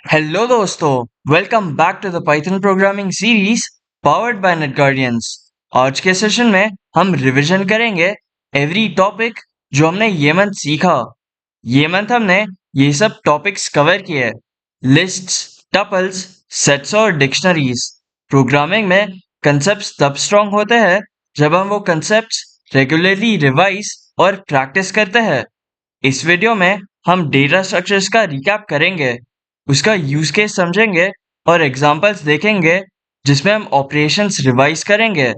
Hello दोस्तों, welcome back to the Python programming series powered by Net Guardians. आज के session में हम रिवीजन करेंगे एवरी टॉपिक जो हमने ये मंथ सीखा। ये मंथ हमने ये सब टॉपिक्स कवर किए: लिस्ट्स, टपल्स, सेट्स और डिक्शनरीज। प्रोग्रामिंग में कंसेप्ट्स तब स्ट्रांग होते हैं जब हम वो कंसेप्ट्स रेगुलरली रिवाइज और प्रैक्टिस करते हैं। इस वीडियो में हम डेटा स्ट्रक्चर्स का रिकैप करेंगे, उसका यूज केस समझेंगे और एग्जांपल्स देखेंगे जिसमें हम ऑपरेशंस रिवाइज करेंगे।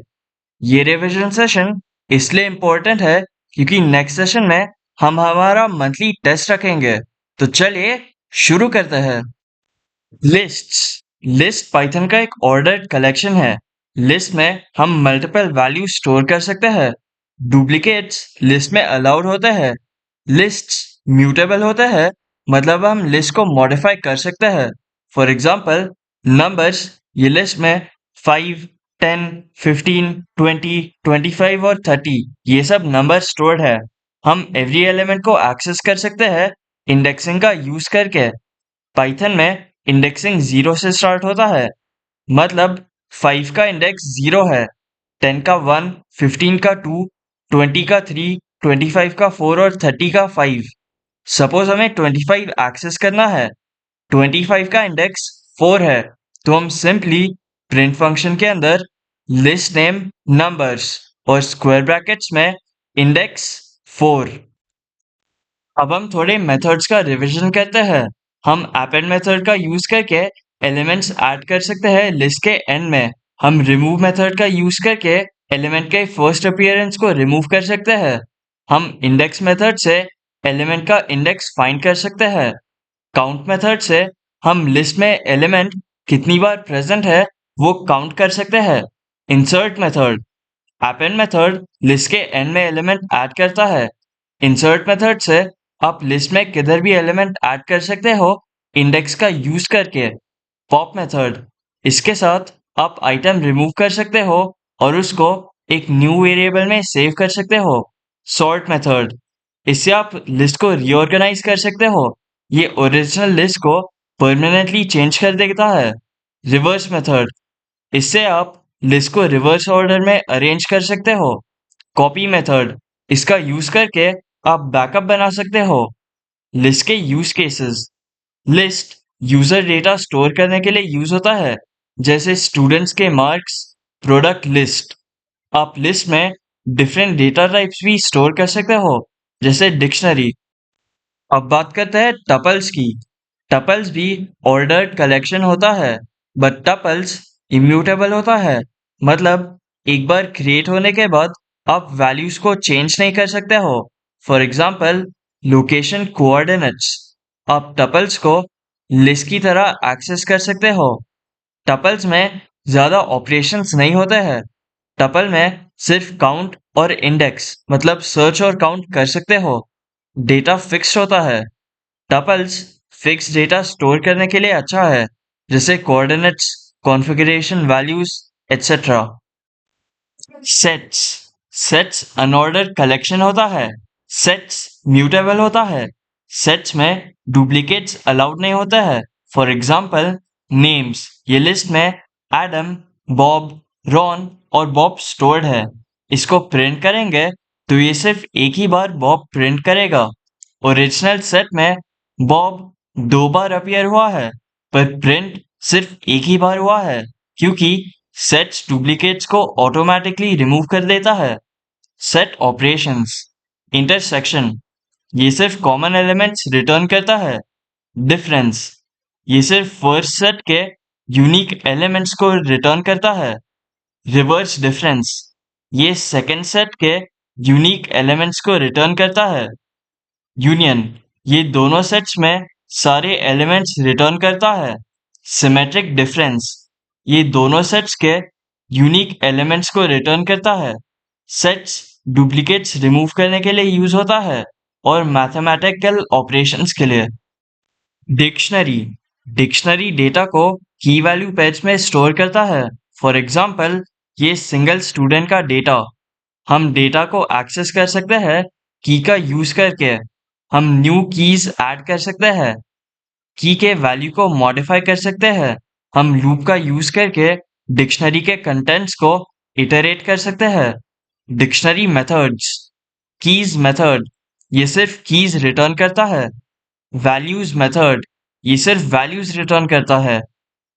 ये रिवीजन सेशन इसलिए इम्पोर्टेंट है क्योंकि नेक्स्ट सेशन में हम हमारा मंथली टेस्ट रखेंगे। तो चलिए शुरू करते हैं। लिस्ट्स। लिस्ट पाइथन का एक ऑर्डर्ड कलेक्शन है। लिस्ट में हम मल्टीपल वैल्यू स्टोर कर सकते हैं। डुप्लीकेट्स लिस्ट में अलाउड होते हैं। लिस्ट्स म्यूटेबल होते हैं, मतलब हम लिस्ट को मॉडिफाई कर सकते हैं। फॉर एग्जांपल, नंबर्स, ये लिस्ट में 5, 10, 15, 20, 25 और 30 ये सब नंबर स्टोर्ड है। हम एवरी एलिमेंट को एक्सेस कर सकते हैं इंडेक्सिंग का यूज करके। पाइथन में इंडेक्सिंग 0 से स्टार्ट होता है, मतलब 5 का इंडेक्स 0 है, 10 का 1, 15 का 2, 20 का 3, 25 का 4 और 30 का 5। सपोज हमें 25 एक्सेस करना है, 25 का इंडेक्स 4 है, तो हम सिंपली प्रिंट फंक्शन के अंदर लिस्ट नेम नंबर्स और स्क्वायर ब्रैकेट्स में इंडेक्स 4। अब हम थोड़े मेथड्स का रिवीजन करते हैं। हम अपेंड मेथड का यूज करके एलिमेंट्स ऐड कर सकते हैं लिस्ट के एंड में। हम रिमूव मेथड का यूज करके एलिमेंट के फर्स्ट अपीयरेंस को रिमूव कर सकते हैं। हम इंडेक्स मेथड से एलिमेंट का इंडेक्स फाइंड कर सकते हैं। काउंट मेथड से हम लिस्ट में एलिमेंट कितनी बार प्रेजेंट है वो काउंट कर सकते हैं। Insert method. Append method list के एंड में एलिमेंट ऐड करता है। इंसर्ट मेथड से आप लिस्ट में किधर भी एलिमेंट ऐड कर सकते हो इंडेक्स का यूज करके। पॉप मेथड, इसके साथ आप आइटम रिमूव कर सकते हो और उसको एक न्यू वेरिएबल में सेव कर सकते हो। सॉर्ट मेथड, इससे आप लिस्ट को रीऑर्गेनाइज कर सकते हो। ये ओरिजिनल लिस्ट को परमानेंटली चेंज कर देता है। रिवर्स मेथड, इससे आप लिस्ट को रिवर्स ऑर्डर में अरेंज कर सकते हो। कॉपी मेथड, इसका यूज करके आप बैकअप बना सकते हो। लिस्ट के use cases. List user data store करने के लिए यूज होता है, जैसे स्टूडेंट्स के मार्क्स, प्रोडक्ट लिस्ट। आप लिस्ट में डिफरेंट डेटा टाइप्स भी स्टोर कर सकते हो, जैसे डिक्शनरी। अब बात करते हैं टपल्स की। टपल्स भी ऑर्डर्ड कलेक्शन होता है, बट टपल्स इम्यूटेबल होता है, मतलब एक बार क्रिएट होने के बाद आप वैल्यूज को चेंज नहीं कर सकते हो। For example, location coordinates. आप टपल्स को लिस्ट की तरह एक्सेस कर सकते हो। टपल्स में ज़्यादा ऑपरेशंस नहीं होते हैं। टपल में सिर्फ काउंट और इंडेक्स, मतलब सर्च और काउंट कर सकते हो। डेटा फिक्स होता है। टपल्स फिक्स डेटा स्टोर करने के लिए अच्छा है, जैसे coordinates, configuration values, etc। Sets. Sets unordered collection होता है। सेट्स म्यूटेबल होता है। सेट्स में डुप्लीकेट्स अलाउड नहीं होता है। फॉर एग्जाम्पल, नेम्स, ये लिस्ट में एडम, बॉब, रॉन और बॉब स्टोर्ड है। इसको प्रिंट करेंगे तो ये सिर्फ एक ही बार बॉब प्रिंट करेगा। ओरिजिनल सेट में बॉब 2 बार अपीयर हुआ है, पर प्रिंट सिर्फ एक ही बार हुआ है, क्योंकि सेट्स डुप्लीकेट्स को ऑटोमेटिकली रिमूव कर देता है। Set operations. इंटरसेक्शन, ये सिर्फ कॉमन एलिमेंट्स रिटर्न करता है। डिफरेंस, ये सिर्फ फर्स्ट सेट के यूनिक एलिमेंट्स को रिटर्न करता है। रिवर्स डिफरेंस, ये सेकेंड सेट के यूनिक एलिमेंट्स को रिटर्न करता है। यूनियन, ये दोनों सेट्स में सारे एलिमेंट्स रिटर्न करता है। सिमेट्रिक डिफरेंस, ये दोनों सेट्स के यूनिक एलिमेंट्स को रिटर्न करता है। सेट्स डुप्लीकेट्स रिमूव करने के लिए यूज होता है और मैथमेटिकल ऑपरेशंस के लिए। डिक्शनरी। डिक्शनरी डेटा को की वैल्यू पेज में स्टोर करता है। फॉर एग्जाम्पल, ये सिंगल स्टूडेंट का डेटा। हम डेटा को एक्सेस कर सकते हैं की का यूज करके। हम न्यू कीज ऐड कर सकते हैं। की के वैल्यू को मॉडिफाई कर सकते हैं। हम लूप का यूज करके डिक्शनरी के कंटेंट्स को इटरेट कर सकते हैं। Dictionary methods. कीज मेथड, ये सिर्फ कीज रिटर्न करता है। वैल्यूज मेथड, ये सिर्फ वैल्यूज रिटर्न करता है।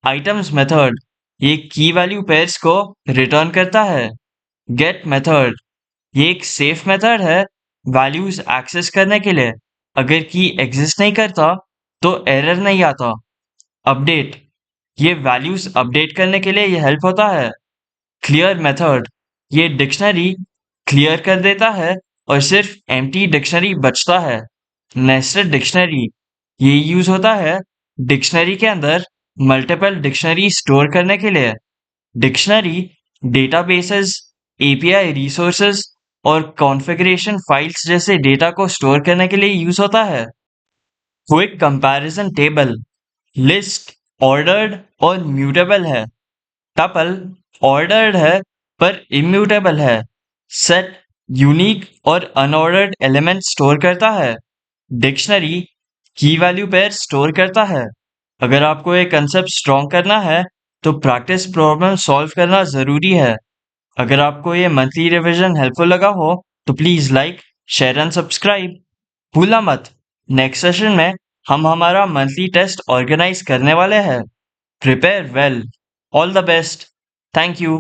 आइटम्स मेथड, ये की वैल्यू पेयर्स को रिटर्न करता है। गेट मेथड, ये एक सेफ मेथड है वैल्यूज एक्सेस करने के लिए। अगर की एग्जिस्ट नहीं करता तो एरर नहीं आता। अपडेट, ये वैल्यूज अपडेट करने के लिए ये हेल्प होता है। क्लियर मेथड, ये डिक्शनरी क्लियर कर देता है और सिर्फ एम्प्टी डिक्शनरी बचता है। नेस्टेड डिक्शनरी, ये यूज होता है डिक्शनरी के अंदर मल्टीपल डिक्शनरी स्टोर करने के लिए। डिक्शनरी डेटाबेसेस, एपीआई रिसोर्सेज और कॉन्फ़िगरेशन फाइल्स जैसे डेटा को स्टोर करने के लिए यूज होता है। Quick comparison table. List ordered और म्यूटेबल है। टपल ऑर्डर्ड है पर इम्यूटेबल है। सेट यूनिक और अनऑर्डर्ड एलिमेंट स्टोर करता है। डिक्शनरी की वैल्यू पेयर स्टोर करता है। अगर आपको ये कंसेप्ट स्ट्रॉन्ग करना है तो प्रैक्टिस प्रॉब्लम सॉल्व करना ज़रूरी है। अगर आपको ये मंथली रिवीजन हेल्पफुल लगा हो तो please like, share and subscribe. भूलना मत, नेक्स्ट सेशन में हम हमारा मंथली टेस्ट ऑर्गेनाइज करने वाले हैं। Prepare well. All the best. Thank you.